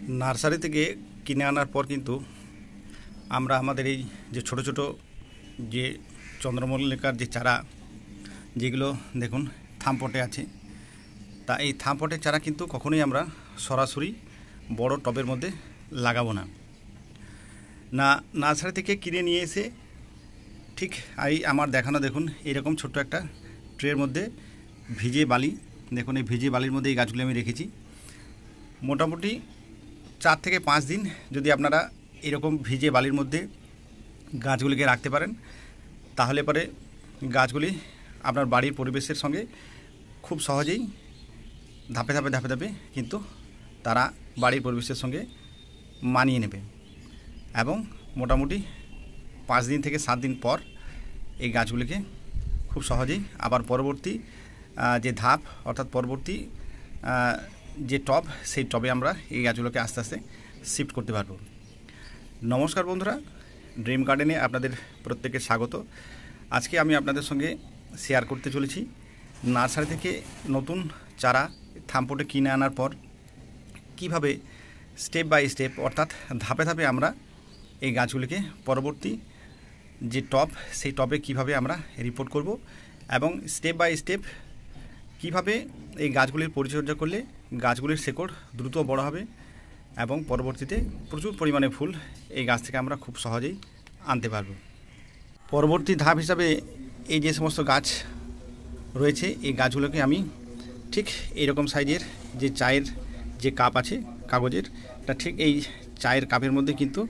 Nursery থেকে কিনে আনার পর কিন্তু আমরা আমাদের এই যে ছোট ছোট যে চন্দ্রমল্লিকার যে চারা যেগুলো দেখুন থামপটে আছে, তা এই থামপটের চারা কিন্তু কখনোই আমরা সরাসরি বড় টবের মধ্যে লাগাবো না। নার্সারি থেকে কিনে নিয়ে এসে ঠিক এই আমার দেখানো দেখুন এরকম ছোট্ট একটা ট্রের মধ্যে ভিজে বালি, দেখুন এই ভিজে বালির মধ্যে এই গাছগুলি আমি রেখেছি। মোটামুটি 4 থেকে 5 দিন যদি আপনারা এরকম ভিজে বালির মধ্যে গাছগুলিকে রাখতে পারেন, তাহলে পরে গাছগুলি আপনার বাড়ির পরিবেশের সঙ্গে খুব সহজেই ধাপে ধাপে কিন্তু তারা বাড়ির পরিবেশের সঙ্গে মানিয়ে নেবে এবং মোটামুটি 5 দিন থেকে 7 দিন পর এই গাছগুলিকে খুব সহজেই আবার পরবর্তী যে ধাপ অর্থাৎ পরবর্তী যে টব, সেই টবে আমরা এই গাছগুলোকে আস্তে আস্তে শিফট করতে পারব। নমস্কার বন্ধুরা, ড্রিম গার্ডেনে আপনাদের প্রত্যেকের স্বাগত। আজকে আমি আপনাদের সঙ্গে শেয়ার করতে চলেছি নার্সারি থেকে নতুন চারা থামপটে কিনে আনার পর কিভাবে স্টেপ বাই স্টেপ অর্থাৎ ধাপে ধাপে আমরা এই গাছগুলিকে পরবর্তী যে টব, সেই টবে কিভাবে আমরা রিপোর্ট করব এবং স্টেপ বাই স্টেপ কিভাবে এই গাছগুলির পরিচর্যা করলে গাছগুলির শেকড় দ্রুত বড় হবে এবং পরবর্তীতে প্রচুর পরিমাণে ফুল এই গাছ থেকে আমরা খুব সহজেই আনতে পারব। পরবর্তী ধাপ হিসাবে এই যে সমস্ত গাছ রয়েছে, এই গাছগুলোকে আমি ঠিক এইরকম সাইজের যে চায়ের যে কাপ আছে কাগজের, তা ঠিক এই চায়ের কাপের মধ্যে কিন্তু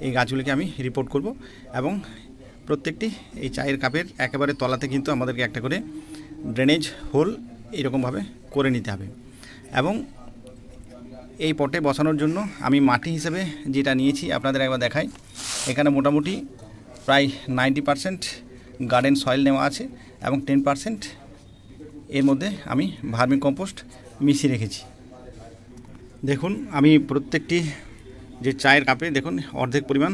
এই গাছগুলিকে আমি রিপোর্ট করব এবং প্রত্যেকটি এই চায়ের কাপের একেবারে তলাতে কিন্তু আমাদেরকে একটা করে ড্রেনেজ হোল এরকমভাবে করে নিতে হবে। এবং এই পটে বসানোর জন্য আমি মাটি হিসেবে যেটা নিয়েছি আপনাদের একবার দেখাই। এখানে মোটামুটি প্রায় 90% গার্ডেন সয়েল নেওয়া আছে এবং 10% এর মধ্যে আমি ভার্মি কম্পোস্ট মিশিয়ে রেখেছি। দেখুন আমি প্রত্যেকটি যে চায়ের কাপে দেখুন অর্ধেক পরিমাণ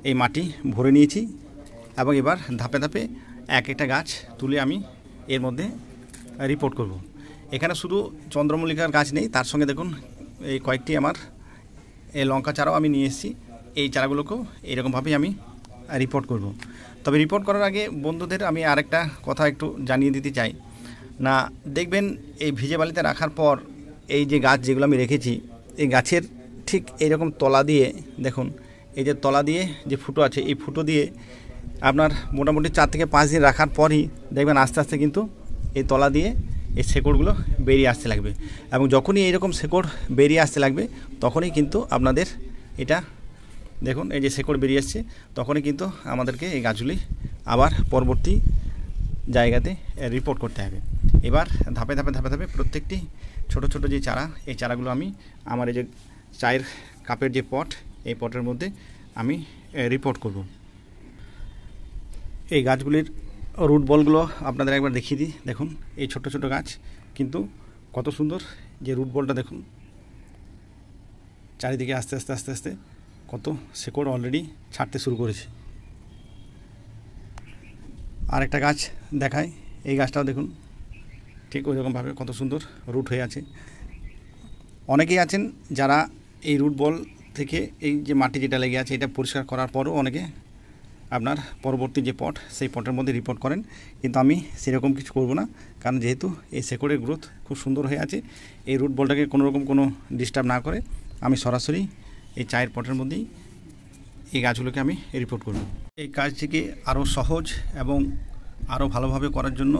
এই মাটি ভরে নিয়েছি এবং এবার ধাপে ধাপে এক একটা গাছ তুলে আমি এর মধ্যে রিপোর্ট করব। এখানে শুধু চন্দ্রমল্লিকার গাছ নেই, তার সঙ্গে দেখুন এই কয়েকটি আমার এই লঙ্কা চারাও আমি নিয়ে এসেছি। এই চারাগুলোকেও এইরকমভাবেই আমি রিপোর্ট করব। তবে রিপোর্ট করার আগে বন্ধুদের আমি আরেকটা কথা একটু জানিয়ে দিতে চাই। না, দেখবেন এই ভিজে বালিতে রাখার পর এই যে গাছ যেগুলো আমি রেখেছি, এই গাছের ঠিক এইরকম তলা দিয়ে দেখুন, এই যে তলা দিয়ে যে ফুটো আছে, এই ফুটো দিয়ে আপনার মোটামুটি 4 থেকে 5 দিন রাখার পরই দেখবেন আস্তে আস্তে কিন্তু এই তলা দিয়ে এই শেকড়গুলো বেরিয়ে আসতে লাগবে এবং যখনই এইরকম শেকড় বেরিয়ে আসতে লাগবে তখনই কিন্তু আপনাদের এটা দেখুন এই যে শেকড় বেরিয়ে আসছে, তখনই কিন্তু আমাদেরকে এই গাছগুলি আবার পরবর্তী জায়গাতে রিপোর্ট করতে হবে। এবার ধাপে ধাপে প্রত্যেকটি ছোট ছোট যে চারা, এই চারাগুলো আমি আমার এই যে চায়ের কাপের যে পট, এই পটের মধ্যে আমি রিপোর্ট করব। এই গাছগুলির রুট বলগুলো আপনাদের একবার দেখিয়ে দিই। দেখুন এই ছোট ছোট গাছ কিন্তু কত সুন্দর যে রুট বলটা দেখুন, চারিদিকে আস্তে আস্তে কত শেকড় অলরেডি ছাড়তে শুরু করেছে। আর একটা গাছ দেখায়, এই গাছটাও দেখুন ঠিক ওইরকমভাবে কত সুন্দর রুট হয়ে আছে। অনেকেই আছেন যারা এই রুট বল থেকে এই যে মাটি যেটা লেগে আছে এটা পরিষ্কার করার পরও অনেকে আপনার পরবর্তী যে পট, সেই পটের মধ্যে রিপোর্ট করেন, কিন্তু আমি সেরকম কিছু করব না। কারণ যেহেতু এই শেকড়ের গ্রোথ খুব সুন্দর হয়ে আছে, এই রুট বলটাকে কোনোরকম কোনো ডিস্টার্ব না করে আমি সরাসরি এই চায়ের পটের মধ্যেই এই গাছগুলোকে আমি রিপোর্ট করব। এই কাজটিকে আরও সহজ এবং আরও ভালোভাবে করার জন্য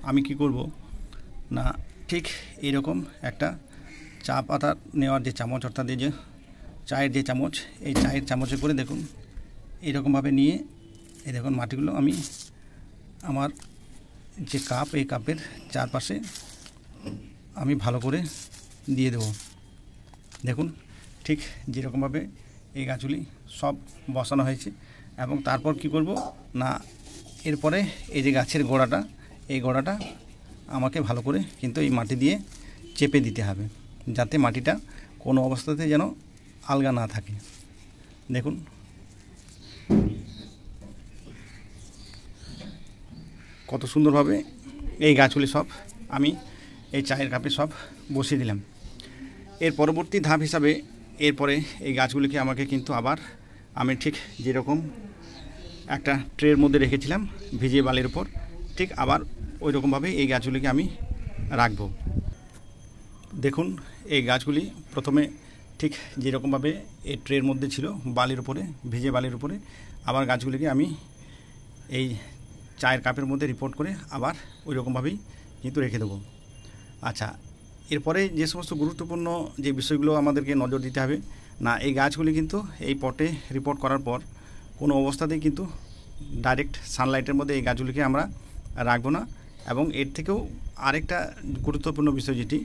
আমি কি করব না, ঠিক এইরকম একটা চা পাতা নেওয়ার যে চামচ, অর্থাৎ এই যে চায়ের যে চামচ, এই চায়ের চামচে করে দেখুন এইরকমভাবে নিয়ে এই দেখুন মাটিগুলো আমি আমার যে কাপ, এই কাপের চারপাশে আমি ভালো করে দিয়ে দেব। দেখুন ঠিক যেরকমভাবে এই গাছগুলি সব বসানো হয়েছে এবং তারপর কি করব না, এরপরে এই যে গাছের গোড়াটা, এই গোড়াটা আমাকে ভালো করে কিন্তু এই মাটি দিয়ে চেপে দিতে হবে, যাতে মাটিটা কোনো অবস্থাতে যেন আলগা না থাকে। দেখুন কত সুন্দরভাবে এই গাছগুলি সব আমি এই চায়ের কাপে সব বসিয়ে দিলাম। এর পরবর্তী ধাপ হিসাবে এরপরে এই গাছগুলিকে আমাকে কিন্তু আবার আমি ঠিক যেরকম একটা ট্রের মধ্যে রেখেছিলাম ভিজিয়ে বালির উপর, ঠিক আবার ওই রকমভাবে এই গাছগুলিকে আমি রাখবো। দেখুন এই গাছগুলি প্রথমে ঠিক যেরকমভাবে এই ট্রের মধ্যে ছিল বালির উপরে, ভিজে বালির উপরে, আবার গাছগুলিকে আমি এই চায়ের কাপের মধ্যে রিপোর্ট করে আবার ওই রকমভাবেই কিন্তু রেখে দেবো। আচ্ছা, এরপরে যে সমস্ত গুরুত্বপূর্ণ যে বিষয়গুলো আমাদেরকে নজর দিতে হবে, না এই গাছগুলি কিন্তু এই পটে রিপোর্ট করার পর কোনো অবস্থাতেই কিন্তু ডাইরেক্ট সানলাইটের মধ্যে এই গাছগুলিকে আমরা রাখবো না। এবং এর থেকেও আরেকটা গুরুত্বপূর্ণ বিষয় যেটি,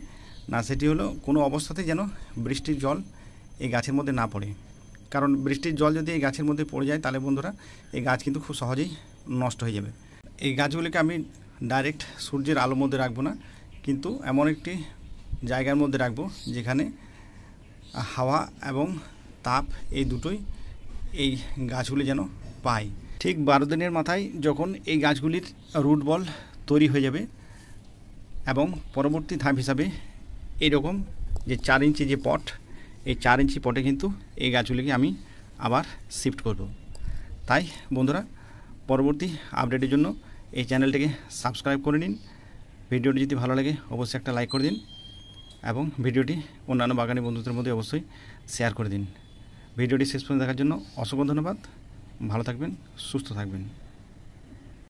না সেটি হলো কোনো অবস্থাতেই যেন বৃষ্টির জল এই গাছের মধ্যে না পড়ে। কারণ বৃষ্টির জল যদি এই গাছের মধ্যে পড়ে যায় তাহলে বন্ধুরা এই গাছ কিন্তু খুব সহজেই নষ্ট হয়ে যাবে। এই গাছগুলিকে আমি ডাইরেক্ট সূর্যের আলোর মধ্যে রাখবো না, কিন্তু এমন একটি জায়গার মধ্যে রাখবো যেখানে হাওয়া এবং তাপ এই দুটোই এই গাছগুলি যেন পায়। ঠিক 12 দিনের মাথায় যখন এই গাছগুলির রুট বল তৈরি হয়ে যাবে এবং পরবর্তী ধাপ হিসাবে এইরকম যে 4 ইঞ্চি যে পট, এই 4 ইঞ্চি পটে কিন্তু এই গাছগুলিকে আমি আবার শিফট করব। তাই বন্ধুরা পরবর্তী আপডেটের জন্য এই চ্যানেলটিকে সাবস্ক্রাইব করে নিন। ভিডিওটি যদি ভালো লাগে অবশ্যই একটা লাইক করে দিন এবং ভিডিওটি অন্যান্য বাগানি বন্ধুদের মধ্যে অবশ্যই শেয়ার করে দিন। ভিডিওটি শেষ পর্যন্ত দেখার জন্য অসংখ্য ধন্যবাদ। ভালো থাকবেন, সুস্থ থাকবেন।